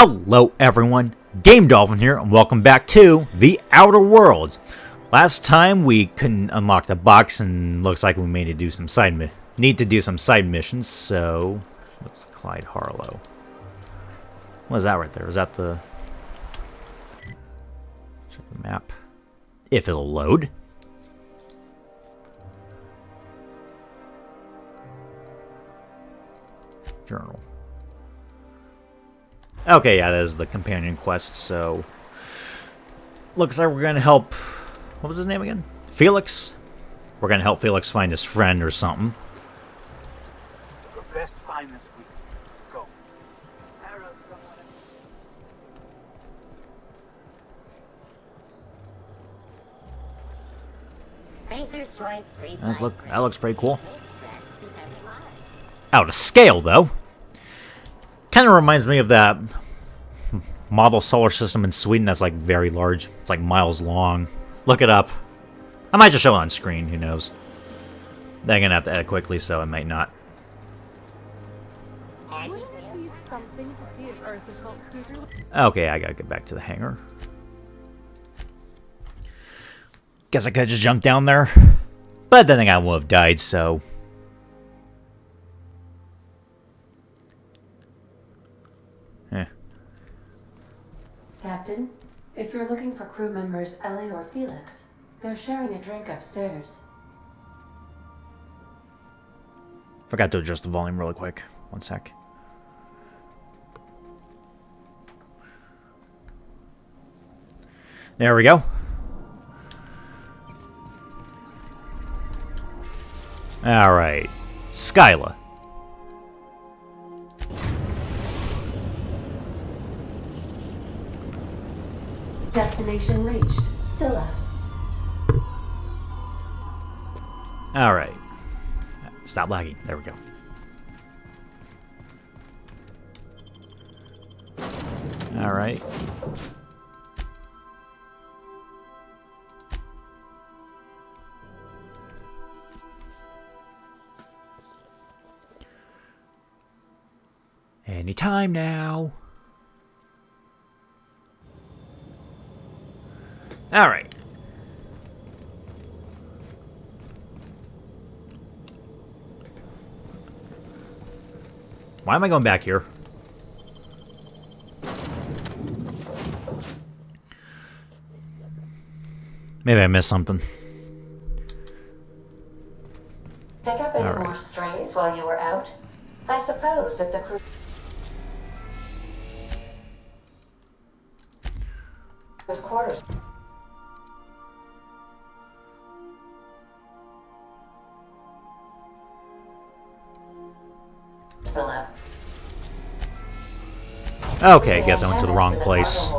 Hello everyone, Game Dolphin here, and welcome back to The Outer Worlds. Last time we couldn't unlock the box, and looks like we need to do some side missions. So, what's Clyde Harlow? What is that right there? Is that the check the map? If it'll load. Journal. Okay, yeah, that is the companion quest, so... Looks like we're gonna help... What was his name again? Felix? We're gonna help Felix find his friend or something. Your best find this week. Go. That looks pretty cool. Out of scale, though. Kind of reminds me of that model solar system in Sweden that's like very large. It's like miles long. Look it up. I might just show it on screen, who knows. Then I'm gonna have to edit quickly, so I might not. Wouldn't it be something to see an Earth assault cruiser? Okay, I gotta get back to the hangar. Guess I could've just jumped down there. But then I would have died, so... Captain, if you're looking for crew members Ellie or Felix, they're sharing a drink upstairs. Forgot to adjust the volume really quick. One sec. There we go. Alright. Skyla. Destination reached. Scylla. Alright. Stop lagging. There we go. Alright. Anytime now. Alright. Why am I going back here? Maybe I missed something. Pick up any more strays while you were out? I suppose if the crew... quarters. Fill up. Okay, I guess I went to the wrong place.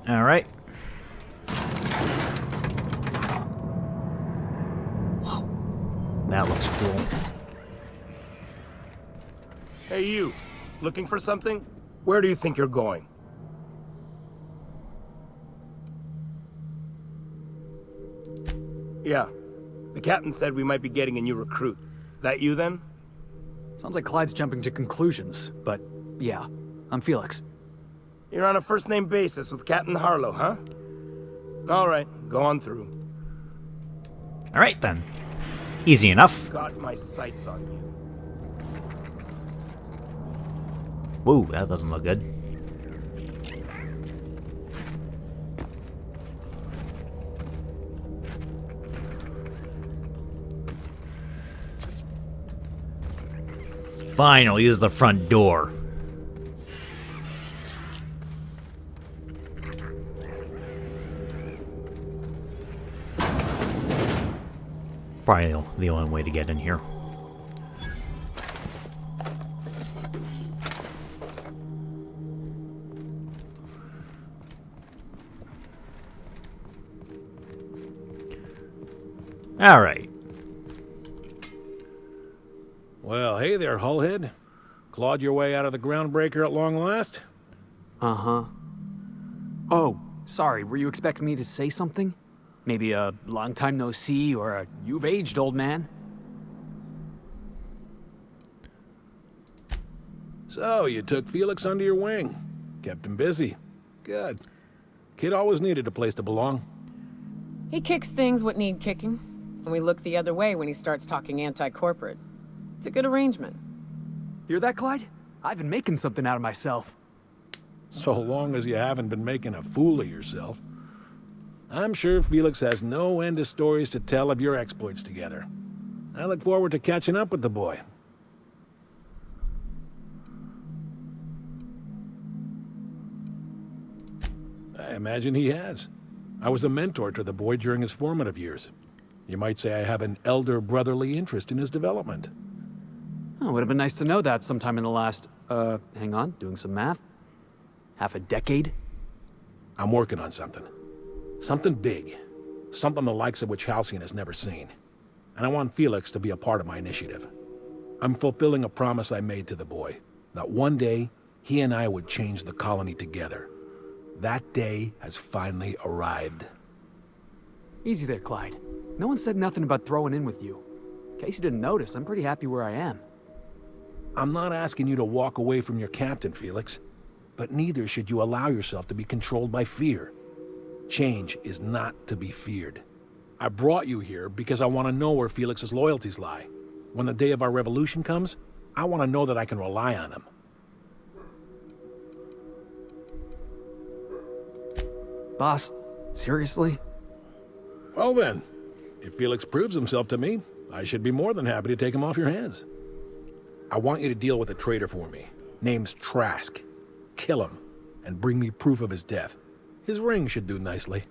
Alright. Whoa. That looks cool. Hey, you. Looking for something? Where do you think you're going? Yeah. The captain said we might be getting a new recruit. That you, then? Sounds like Clyde's jumping to conclusions, but yeah, I'm Felix. You're on a first-name basis with Captain Harlow, huh? All right, go on through. Alright, then. Easy enough. Got my sights on you. Whoa, that doesn't look good. Fine, I'll use the front door. Probably the only way to get in here. All right. Well, hey there, Hullhead. Clawed your way out of the groundbreaker at long last? Uh-huh. Oh, sorry, were you expecting me to say something? Maybe a long time no see or a you've aged, old man? So, you took Felix under your wing. Kept him busy. Good. Kid always needed a place to belong. He kicks things what need kicking, and we look the other way when he starts talking anti-corporate. It's a good arrangement. Hear that, Clyde? I've been making something out of myself. So long as you haven't been making a fool of yourself. I'm sure Felix has no end of stories to tell of your exploits together. I look forward to catching up with the boy. I imagine he has. I was a mentor to the boy during his formative years. You might say I have an elder brotherly interest in his development. Oh, it would have been nice to know that sometime in the last, hang on, doing some math. Half a decade? I'm working on something. Something big. Something the likes of which Halcyon has never seen. And I want Felix to be a part of my initiative. I'm fulfilling a promise I made to the boy, that one day he and I would change the colony together. That day has finally arrived. Easy there, Clyde. No one said nothing about throwing in with you. In case you didn't notice, I'm pretty happy where I am. I'm not asking you to walk away from your captain, Felix. But neither should you allow yourself to be controlled by fear. Change is not to be feared. I brought you here because I want to know where Felix's loyalties lie. When the day of our revolution comes, I want to know that I can rely on him. Boss, seriously? Well then, if Felix proves himself to me, I should be more than happy to take him off your hands. I want you to deal with a traitor for me. Name's Trask. Kill him, and bring me proof of his death. His ring should do nicely.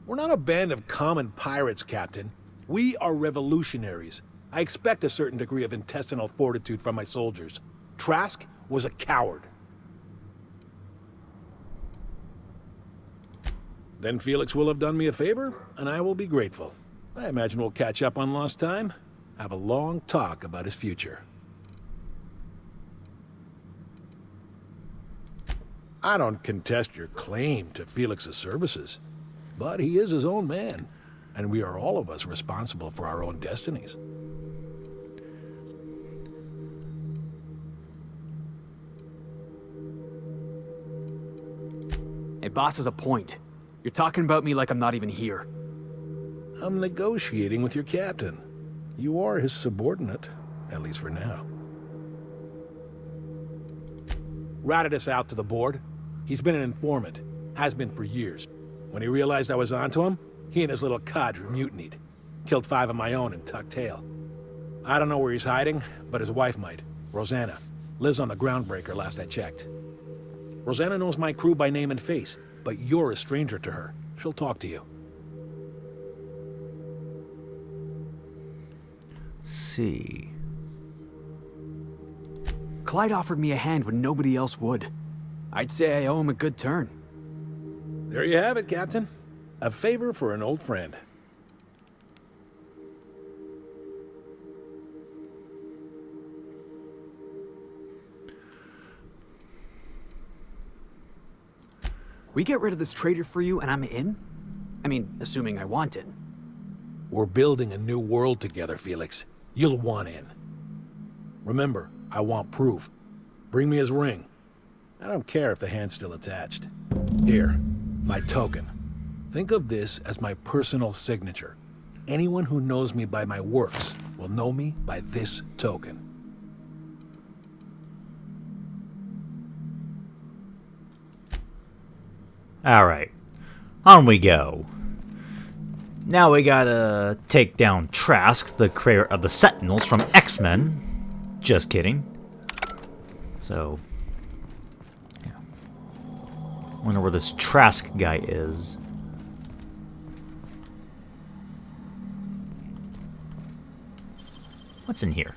We're not a band of common pirates, Captain. We are revolutionaries. I expect a certain degree of intestinal fortitude from my soldiers. Trask was a coward. Then Felix will have done me a favor, and I will be grateful. I imagine we'll catch up on lost time, have a long talk about his future. I don't contest your claim to Felix's services, but he is his own man, and we are all of us responsible for our own destinies. Hey, boss has a point. You're talking about me like I'm not even here. I'm negotiating with your captain. You are his subordinate, at least for now. Routed us out to the board. He's been an informant. Has been for years. When he realized I was onto him, he and his little cadre mutinied. Killed 5 of my own and tucked tail. I don't know where he's hiding, but his wife might. Rosanna. Lives on the groundbreaker last I checked. Rosanna knows my crew by name and face, but you're a stranger to her. She'll talk to you. See. Clyde offered me a hand when nobody else would. I'd say I owe him a good turn. There you have it, Captain. A favor for an old friend. We get rid of this traitor for you and I'm in? I mean, assuming I want it. We're building a new world together, Felix. You'll want in. Remember, I want proof. Bring me his ring. I don't care if the hand's still attached. Here, my token. Think of this as my personal signature. Anyone who knows me by my works will know me by this token. Alright. On we go. Now we gotta take down Trask, the creator of the Sentinels from X-Men. Just kidding. So, yeah. Wonder where this Trask guy is. What's in here?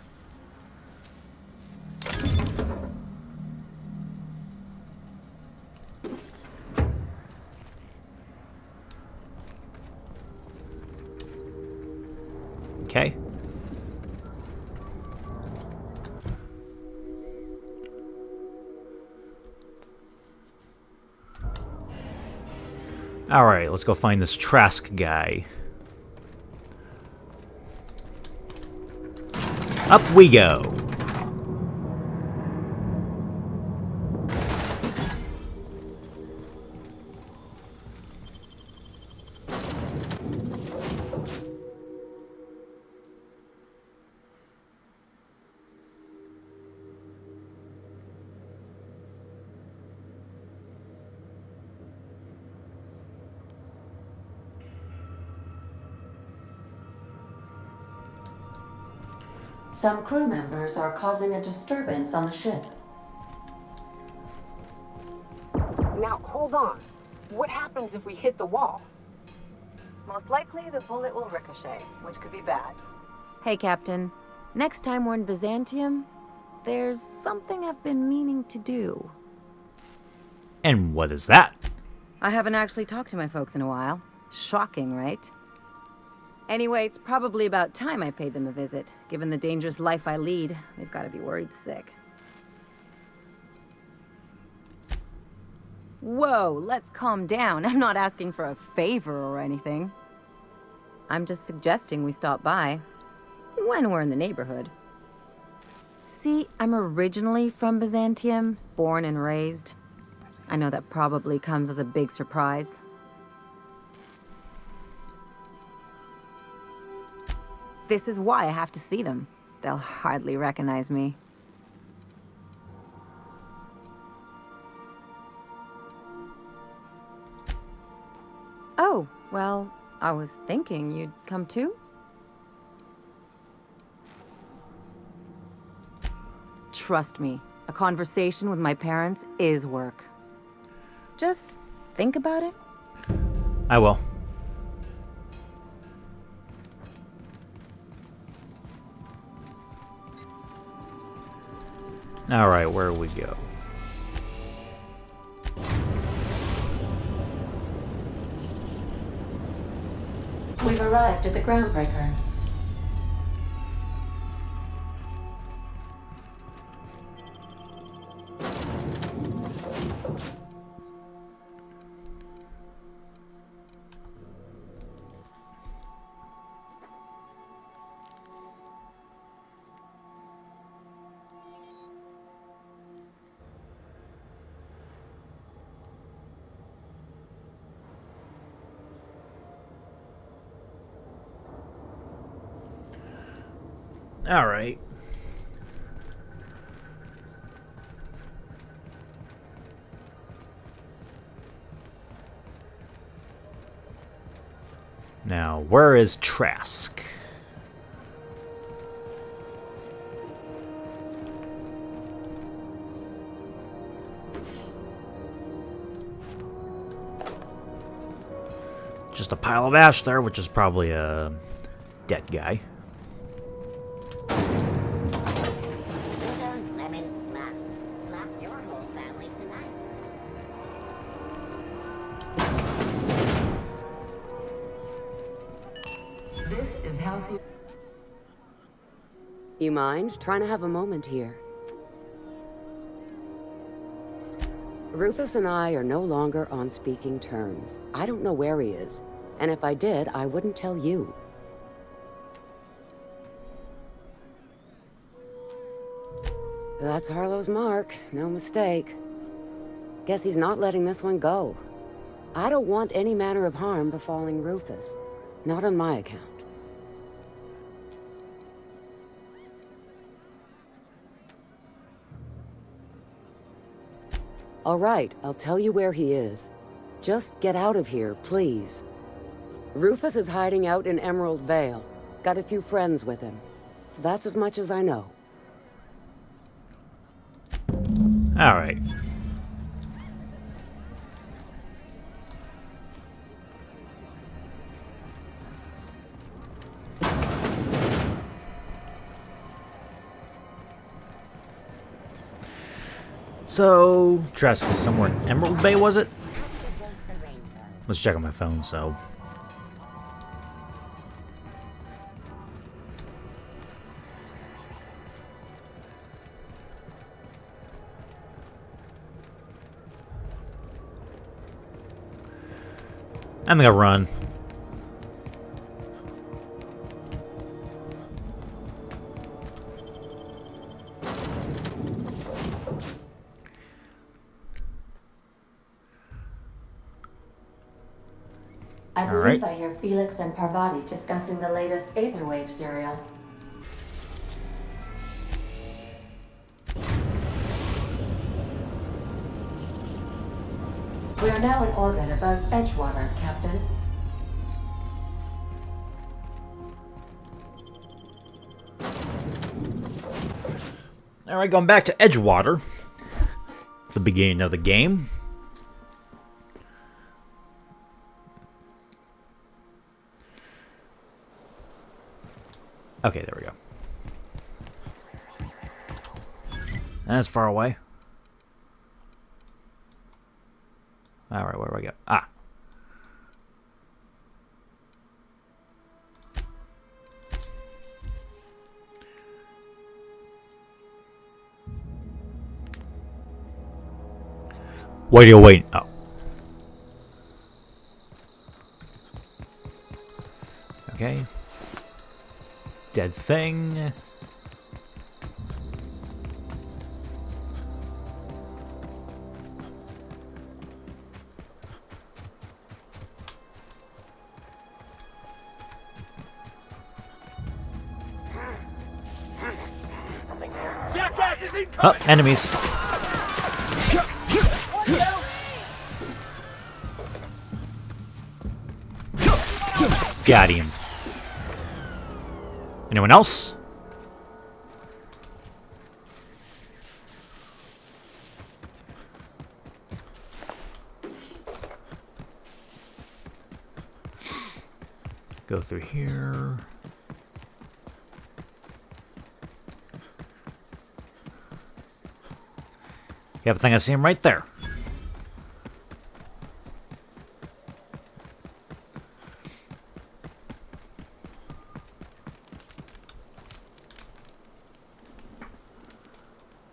Okay. Alright, let's go find this Trask guy. Up we go. Some crew members are causing a disturbance on the ship. Now, hold on. What happens if we hit the wall? Most likely, the bullet will ricochet, which could be bad. Hey, Captain. Next time we're in Byzantium, there's something I've been meaning to do. And what is that? I haven't actually talked to my folks in a while. Shocking, right? Anyway, it's probably about time I paid them a visit. Given the dangerous life I lead, they've got to be worried sick. Whoa, let's calm down. I'm not asking for a favor or anything. I'm just suggesting we stop by. When we're in the neighborhood. See, I'm originally from Byzantium, born and raised. I know that probably comes as a big surprise. This is why I have to see them. They'll hardly recognize me. Oh, well, I was thinking you'd come too? Trust me, a conversation with my parents is work. Just think about it. I will. Alright, where do we go? We've arrived at the groundbreaker. All right. Now, where is Trask? Just a pile of ash there, which is probably a dead guy. You mind trying to have a moment here? Rufus and I are no longer on speaking terms. I don't know where he is, and if I did, I wouldn't tell you. That's Harlow's mark, no mistake. Guess he's not letting this one go. I don't want any manner of harm befalling Rufus. Not on my account. All right, I'll tell you where he is. Just get out of here, please. Rufus is hiding out in Emerald Vale. Got a few friends with him. That's as much as I know. All right. So, Trask is somewhere in Emerald Bay, was it? Let's check on my phone, so... I'm gonna run. I All believe right. I hear Felix and Parvati discussing the latest Aetherwave serial. We are now in orbit above Edgewater, Captain. Alright, going back to Edgewater. The beginning of the game. Okay, there we go. That's far away. Alright, where do I go? Ah. What are you waiting? Oh. Okay. Dead thing. Oh, enemies. Got him. Anyone else? Go through here. Yep, I think I see him right there.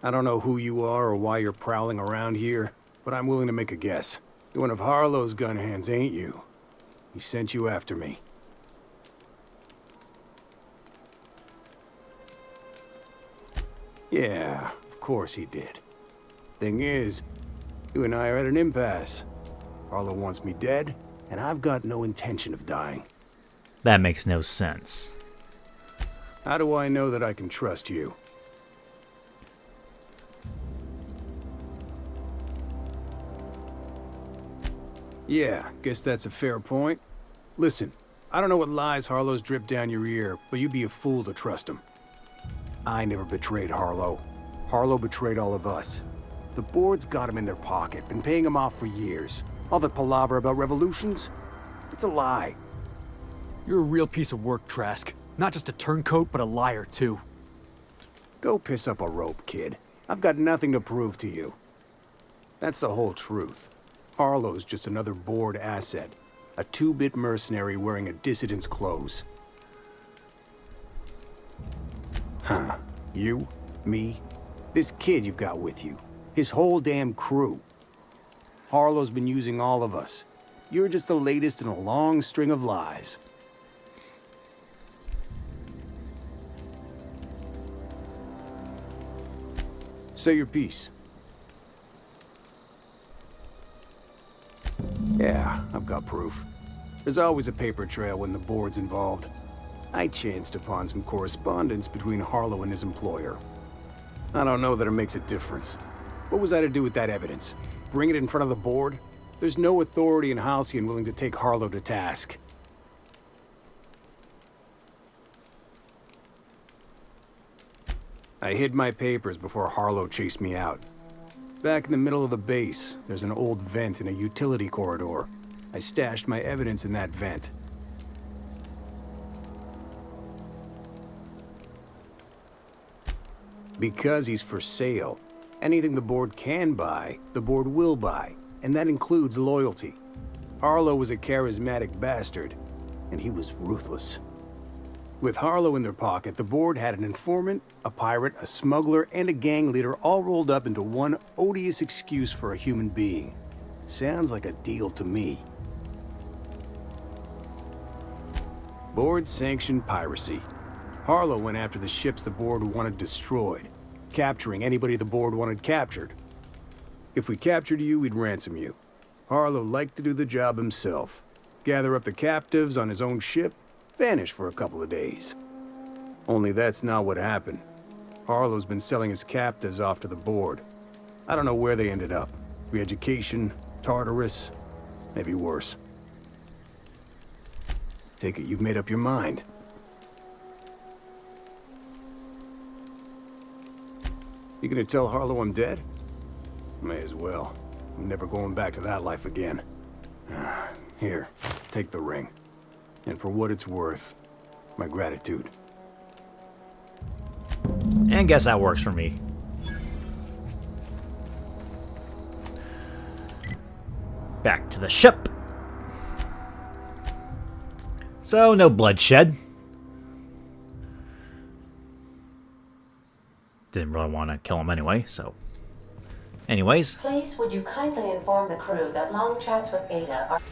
I don't know who you are or why you're prowling around here, but I'm willing to make a guess. You're one of Harlow's gun hands, ain't you? He sent you after me. Yeah, of course he did. Thing is, you and I are at an impasse. Harlow wants me dead, and I've got no intention of dying. That makes no sense. How do I know that I can trust you? Yeah, guess that's a fair point. Listen, I don't know what lies Harlow's dripped down your ear, but you'd be a fool to trust him. I never betrayed Harlow. Harlow betrayed all of us. The board's got him in their pocket, been paying him off for years. All that palaver about revolutions? It's a lie. You're a real piece of work, Trask. Not just a turncoat, but a liar, too. Go piss up a rope, kid. I've got nothing to prove to you. That's the whole truth. Harlow's just another board asset. A two-bit mercenary wearing a dissident's clothes. Huh. You? Me? This kid you've got with you. His whole damn crew. Harlow's been using all of us. You're just the latest in a long string of lies. Say your piece. Yeah, I've got proof. There's always a paper trail when the board's involved. I chanced upon some correspondence between Harlow and his employer. I don't know that it makes a difference. What was I to do with that evidence? Bring it in front of the board? There's no authority in Halcyon willing to take Harlow to task. I hid my papers before Harlow chased me out. Back in the middle of the base, there's an old vent in a utility corridor. I stashed my evidence in that vent. Because he's for sale. Anything the board can buy, the board will buy, and that includes loyalty. Harlow was a charismatic bastard, and he was ruthless. With Harlow in their pocket, the board had an informant, a pirate, a smuggler, and a gang leader all rolled up into one odious excuse for a human being. Sounds like a deal to me. Board-sanctioned piracy. Harlow went after the ships the board wanted destroyed, capturing anybody the board wanted captured. If we captured you, we'd ransom you. Harlow liked to do the job himself. Gather up the captives on his own ship, vanish for a couple of days. Only that's not what happened. Harlow's been selling his captives off to the board. I don't know where they ended up. Re-education, Tartarus, maybe worse. Take it you've made up your mind. You gonna tell Harlow I'm dead? May as well. I'm never going back to that life again. Here, take the ring. And for what it's worth, my gratitude. And guess that works for me. Back to the ship. So, no bloodshed. Didn't really want to kill him anyway, so... Anyways. Please, would you kindly inform the crew that long chats with Ada are...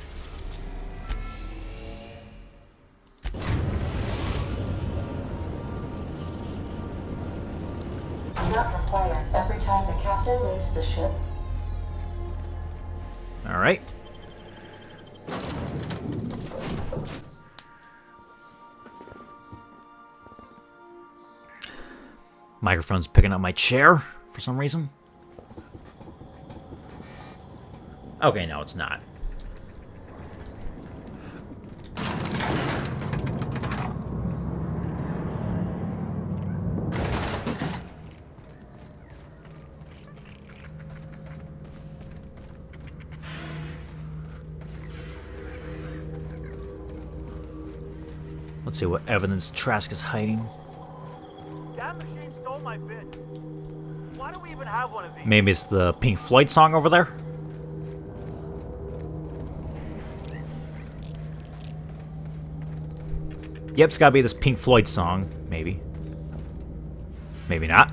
not required every time the captain leaves the ship. Alright. Microphone's picking up my chair for some reason. Okay, no, it's not. Let's see what evidence Trask is hiding. That machine stole my bits. Why do we even have one of these? Maybe it's the Pink Floyd song over there? Yep, it's gotta be this Pink Floyd song. Maybe. Maybe not.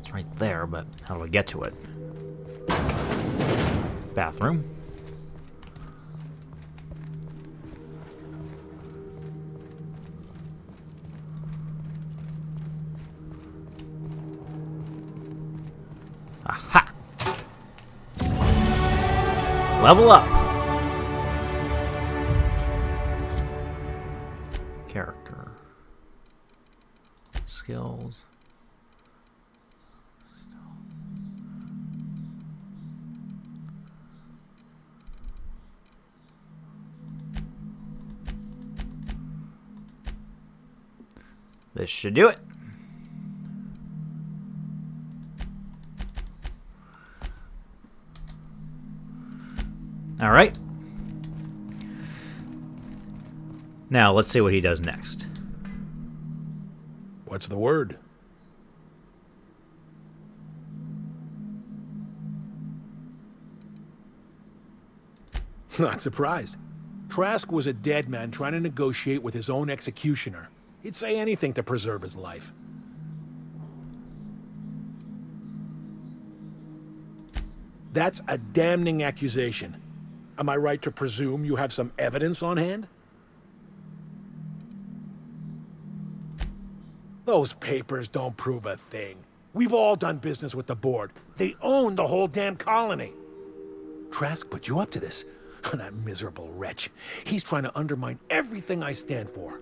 It's right there, but how do I get to it? Bathroom. Aha! Level up! Character. Skills. This should do it. All right. Now, let's see what he does next. What's the word? Not surprised. Trask was a dead man trying to negotiate with his own executioner. He'd say anything to preserve his life. That's a damning accusation. Am I right to presume you have some evidence on hand? Those papers don't prove a thing. We've all done business with the board. They own the whole damn colony. Trask put you up to this. That miserable wretch. He's trying to undermine everything I stand for.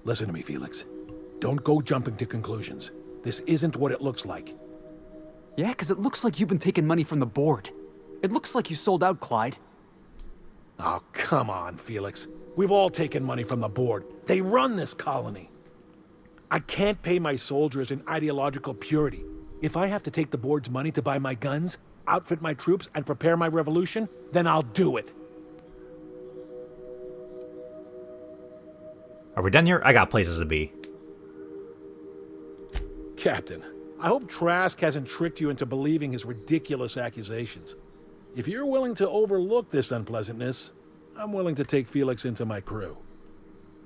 Listen to me, Felix. Don't go jumping to conclusions. This isn't what it looks like. Yeah, because it looks like you've been taking money from the board. It looks like you sold out, Clyde. Oh, come on, Felix. We've all taken money from the board. They run this colony. I can't pay my soldiers in ideological purity. If I have to take the board's money to buy my guns, outfit my troops, and prepare my revolution, then I'll do it. Are we done here? I got places to be. Captain, I hope Trask hasn't tricked you into believing his ridiculous accusations. If you're willing to overlook this unpleasantness, I'm willing to take Felix into my crew.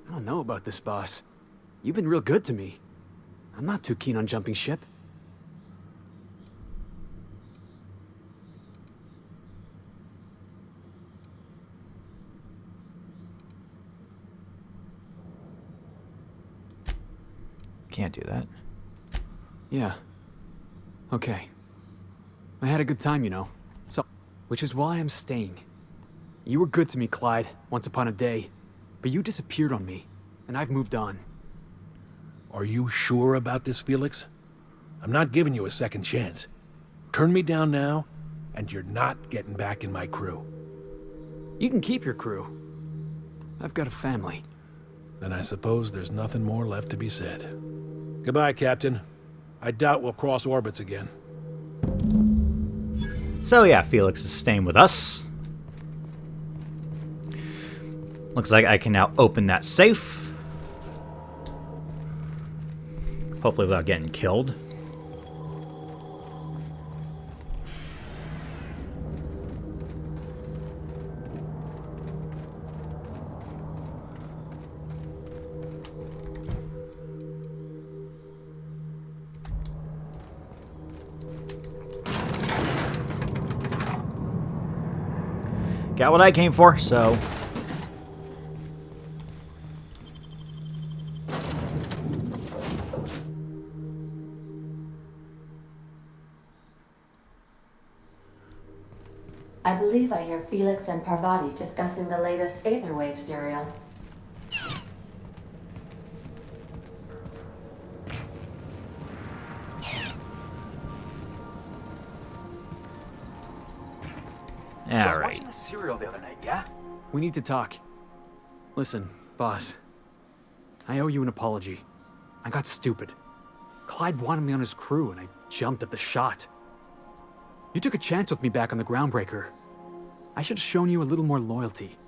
I don't know about this, boss. You've been real good to me. I'm not too keen on jumping ship. Can't do that. Yeah. Okay. I had a good time, you know. So, which is why I'm staying. You were good to me, Clyde, once upon a day. But you disappeared on me, and I've moved on. Are you sure about this, Felix? I'm not giving you a second chance. Turn me down now, and you're not getting back in my crew. You can keep your crew. I've got a family. Then I suppose there's nothing more left to be said. Goodbye, Captain. I doubt we'll cross orbits again. So yeah, Felix is staying with us. Looks like I can now open that safe. Hopefully without getting killed. Got what I came for, so... I believe I hear Felix and Parvati discussing the latest Aetherwave serial. All right. Watching the serial the other night, yeah? We need to talk. Listen, boss. I owe you an apology. I got stupid. Clyde wanted me on his crew, and I jumped at the shot. You took a chance with me back on the Groundbreaker. I should have shown you a little more loyalty.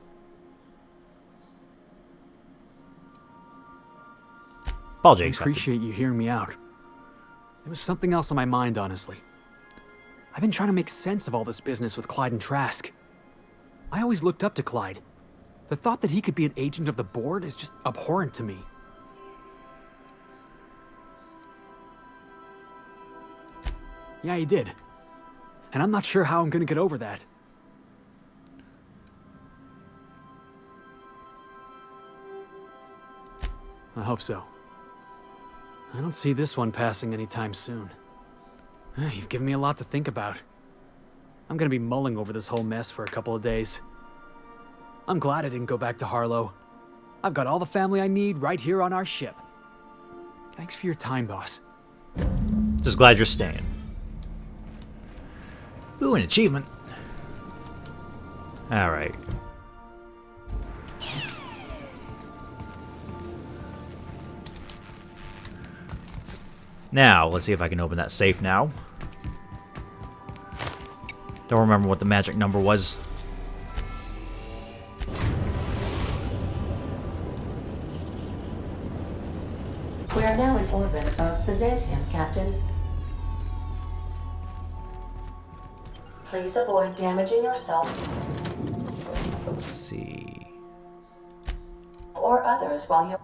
Apology I accepted. appreciate you hearing me out. There was something else on my mind, honestly. I've been trying to make sense of all this business with Clyde and Trask. I always looked up to Clyde. The thought that he could be an agent of the board is just abhorrent to me. Yeah, he did. And I'm not sure how I'm gonna get over that. I hope so. I don't see this one passing anytime soon. You've given me a lot to think about. I'm gonna be mulling over this whole mess for a couple of days. I'm glad I didn't go back to Harlow. I've got all the family I need right here on our ship. Thanks for your time, boss. Just glad you're staying. Ooh, an achievement. All right. Now, let's see if I can open that safe now. Don't remember what the magic number was. We are now in orbit above Byzantium, Captain. Please avoid damaging yourself Let's see. or others while you're...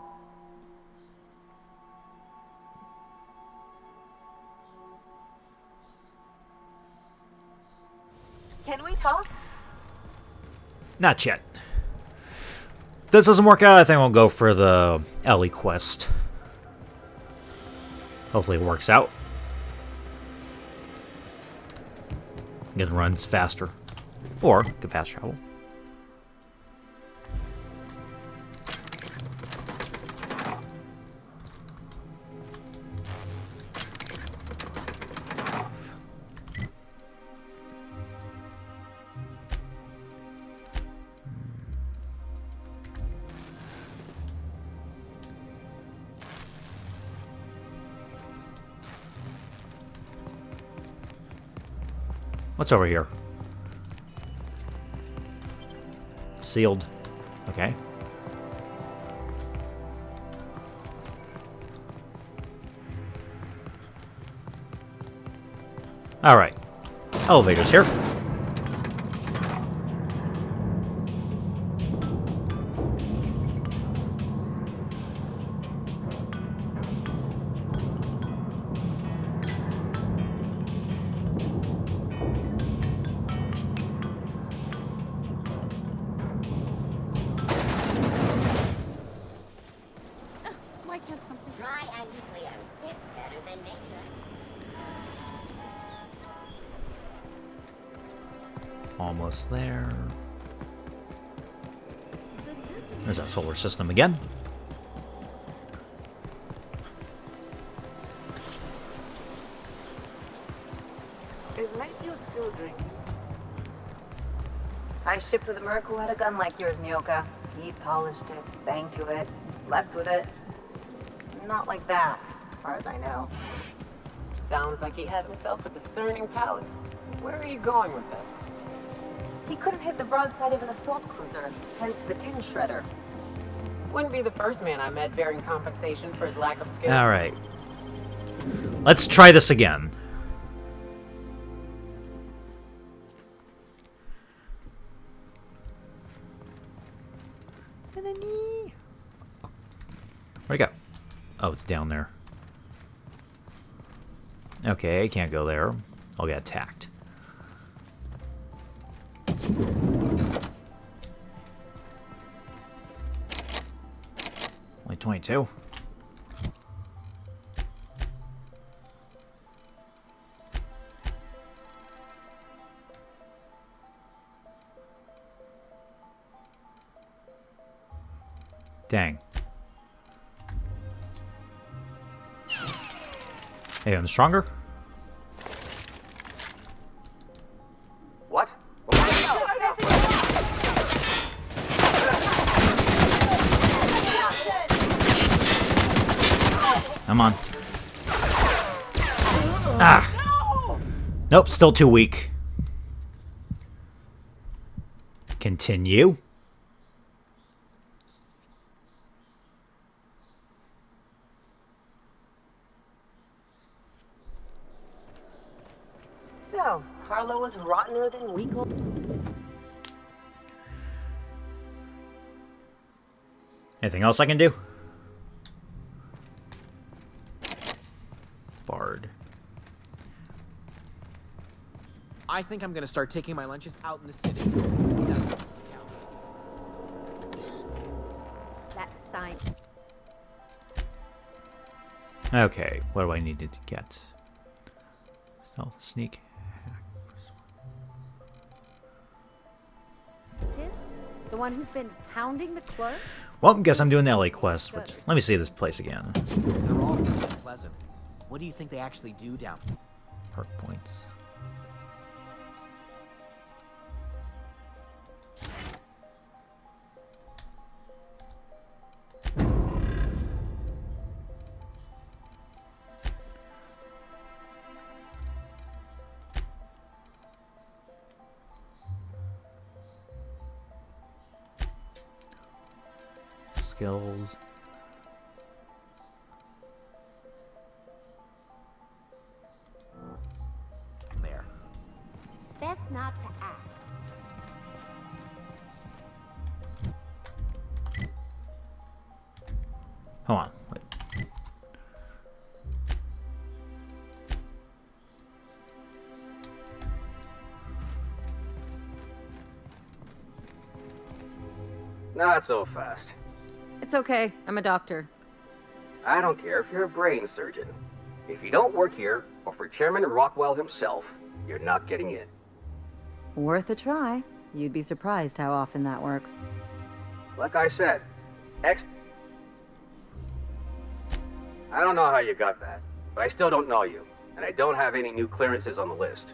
Can we talk? Not yet. If this doesn't work out, I think we'll go for the Ellie quest. Hopefully it works out. It runs faster. Or can fast travel. What's over here? Sealed. Okay. Alright. Elevator's here. Why can't something... Dry and nuclear. It's better than nature. Almost there. There's that solar system again. Is Mayfield still drinking? I shipped with a merc who had a gun like yours, Nyoka. He polished it, sang to it, slept with it. Not like that, as far as I know. Sounds like he has himself a discerning palate. Where are you going with this? He couldn't hit the broadside of an assault cruiser, hence the tin shredder. Wouldn't be the first man I met bearing compensation for his lack of skill. Alright. Let's try this again. Where'd it go? Oh, it's down there. Okay, can't go there. I'll get attacked. Only 22. Dang. Hey, I'm stronger? What? Come on. Ah! Nope, still too weak. Continue. So, Harlow was rottener than we called. Anything else I can do? Bard. I think I'm gonna start taking my lunches out in the city. That sign. Okay, what do I need to get? Stealth, sneak. Tisk? The one who's been hounding the clerks? Well, guess I'm doing the LA quest, but let me see this place again. They're all really unpleasant. What do you think they actually do down there? Perk points. Skills. There. Best not to ask. Hold on. Wait. Not so fast. It's okay. I'm a doctor. I don't care if you're a brain surgeon. If you don't work here, or for Chairman Rockwell himself, you're not getting in. Worth a try. You'd be surprised how often that works. Like I said, I don't know how you got that, but I still don't know you, and I don't have any new clearances on the list.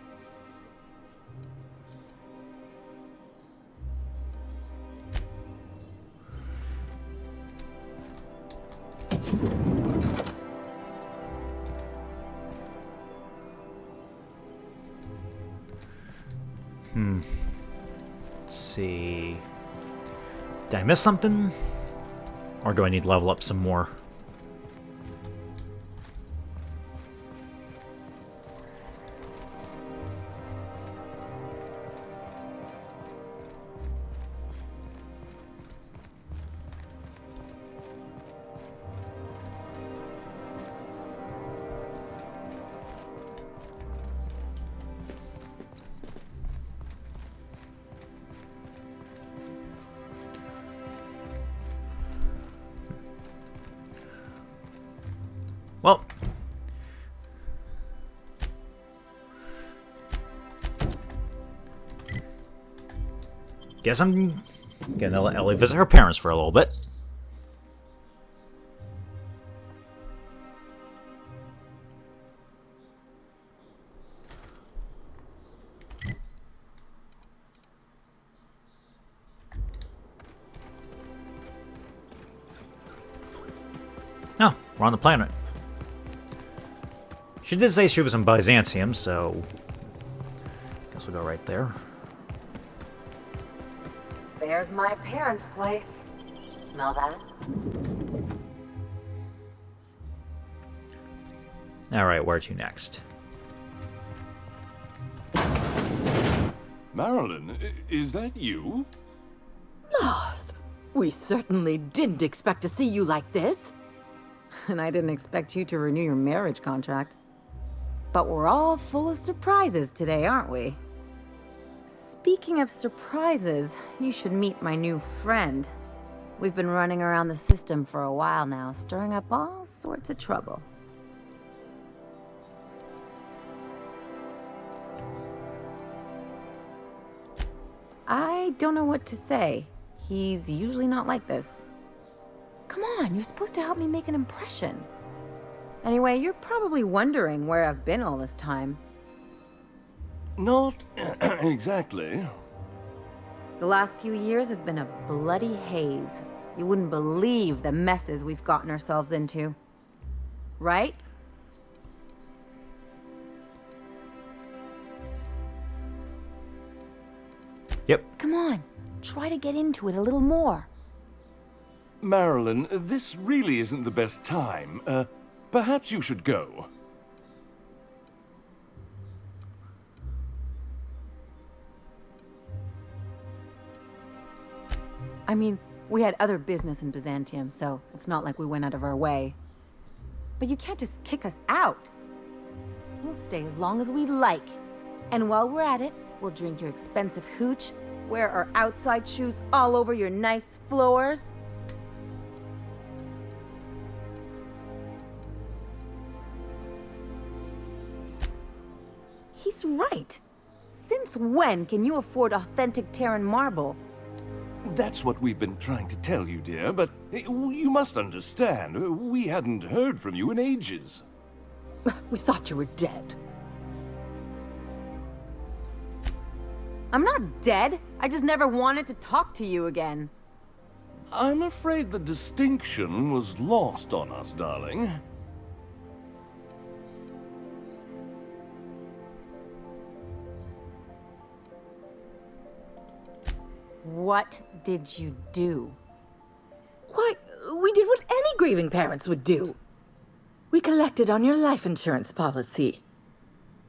Let's see. Did I miss something? Or do I need to level up some more? Guess I'm gonna let Ellie visit her parents for a little bit. Oh, we're on the planet. She did say she was in Byzantium, so guess we'll go right there. There's my parents' place. Smell that? Alright, where to next? Marilyn, is that you? Lars, we certainly didn't expect to see you like this. And I didn't expect you to renew your marriage contract. But we're all full of surprises today, aren't we? Speaking of surprises, you should meet my new friend. We've been running around the system for a while now, stirring up all sorts of trouble. I don't know what to say. He's usually not like this. Come on, you're supposed to help me make an impression. Anyway, you're probably wondering where I've been all this time. Not exactly. The last few years have been a bloody haze. You wouldn't believe the messes we've gotten ourselves into. Right? Yep. Come on, try to get into it a little more. Marilyn, this really isn't the best time. Perhaps you should go. I mean, we had other business in Byzantium, so it's not like we went out of our way. But you can't just kick us out. We'll stay as long as we like. And while we're at it, we'll drink your expensive hooch, wear our outside shoes all over your nice floors. He's right. Since when can you afford authentic Terran marble? That's what we've been trying to tell you, dear, but you must understand, we hadn't heard from you in ages. We thought you were dead. I'm not dead. I just never wanted to talk to you again. I'm afraid the distinction was lost on us, darling. What did you do? Why, we did what any grieving parents would do. We collected on your life insurance policy.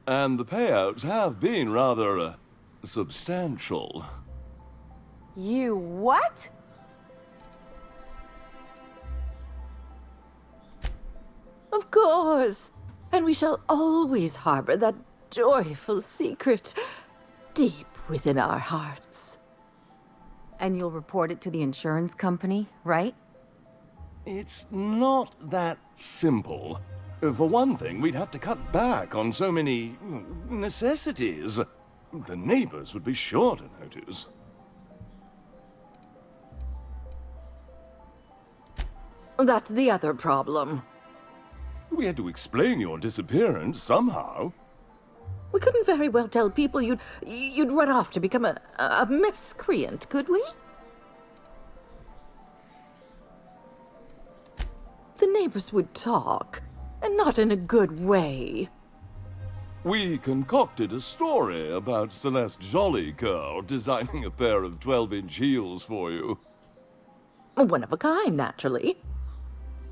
And the payouts have been rather, substantial. You what? Of course. And we shall always harbor that joyful secret deep within our hearts. And you'll report it to the insurance company, right? It's not that simple. For one thing, we'd have to cut back on so many necessities. The neighbors would be sure to notice. That's the other problem. We had to explain your disappearance somehow. We couldn't very well tell people you'd run off to become a miscreant, could we? The neighbors would talk, and not in a good way. We concocted a story about Celeste Jollycurl designing a pair of 12-inch heels for you. One of a kind, naturally.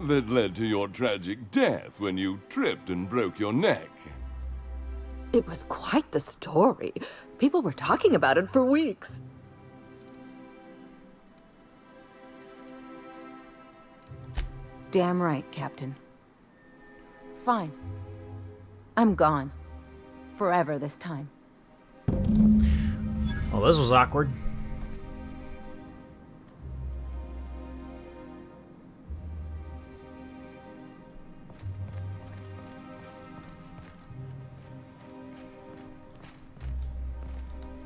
That led to your tragic death when you tripped and broke your neck. It was quite the story. People were talking about it for weeks. Damn right, Captain. Fine. I'm gone. Forever this time. Well, this was awkward.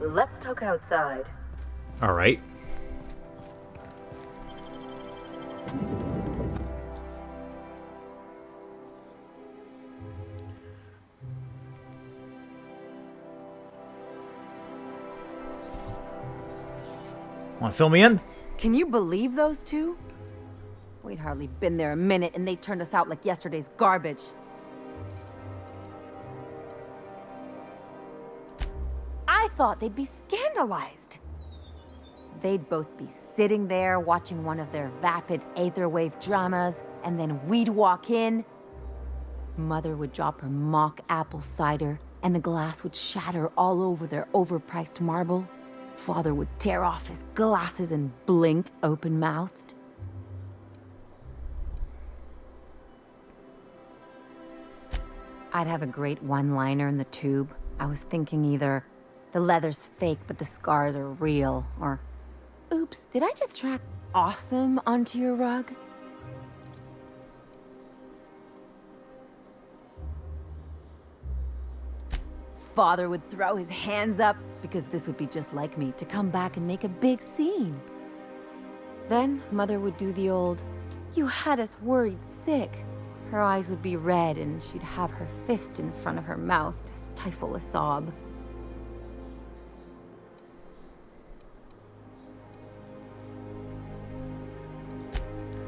Let's talk outside. Alright. Want to fill me in? Can you believe those two? We'd hardly been there a minute and they turned us out like yesterday's garbage. I thought they'd be scandalized. They'd both be sitting there watching one of their vapid aetherwave dramas, and then we'd walk in. Mother would drop her mock apple cider, and the glass would shatter all over their overpriced marble. Father would tear off his glasses and blink open-mouthed. I'd have a great one-liner in the tube. I was thinking either, the leather's fake but the scars are real, or, oops, did I just track awesome onto your rug? Father would throw his hands up, because this would be just like me, to come back and make a big scene. Then Mother would do the old, "You had us worried sick." Her eyes would be red and she'd have her fist in front of her mouth to stifle a sob.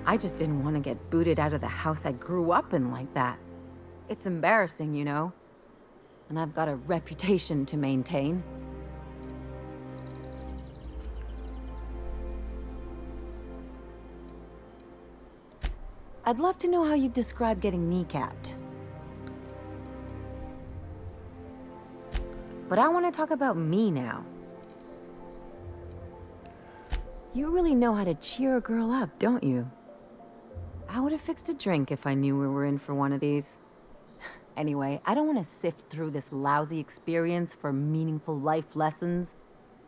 I just didn't want to get booted out of the house I grew up in like that. It's embarrassing, you know. And I've got a reputation to maintain. I'd love to know how you'd describe getting kneecapped. But I want to talk about me now. You really know how to cheer a girl up, don't you? I would have fixed a drink if I knew we were in for one of these. Anyway, I don't want to sift through this lousy experience for meaningful life lessons.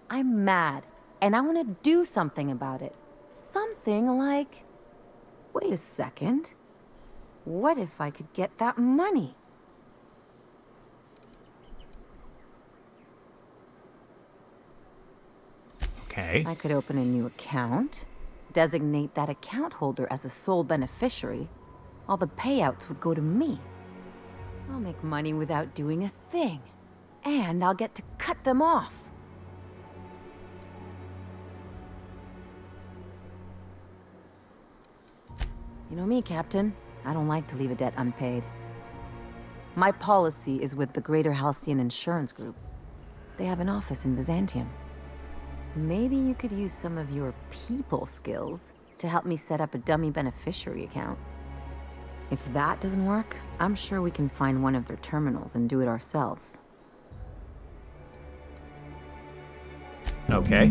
I'm mad, and I want to do something about it. Something like... Wait a second. What if I could get that money? Okay. I could open a new account, designate that account holder as a sole beneficiary. All the payouts would go to me. I'll make money without doing a thing. And I'll get to cut them off. You know me, Captain. I don't like to leave a debt unpaid. My policy is with the Greater Halcyon Insurance Group. They have an office in Byzantium. Maybe you could use some of your people skills to help me set up a dummy beneficiary account. If that doesn't work, I'm sure we can find one of their terminals and do it ourselves. Okay.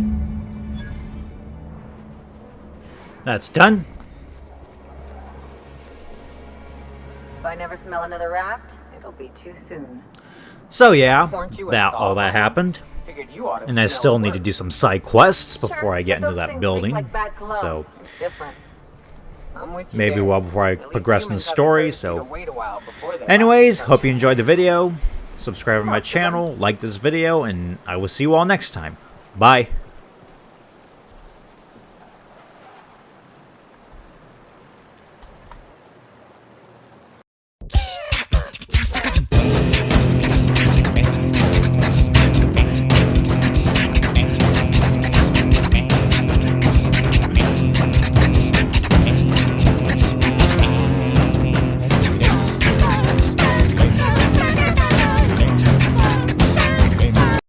That's done. If I never smell another raft, it'll be too soon. So yeah, all that happened. And I still need to do some side quests before I get into that building. So maybe well before I progress in the story. So anyways, hope you enjoyed the video. Subscribe to my channel, like this video, and I will see you all next time. Bye.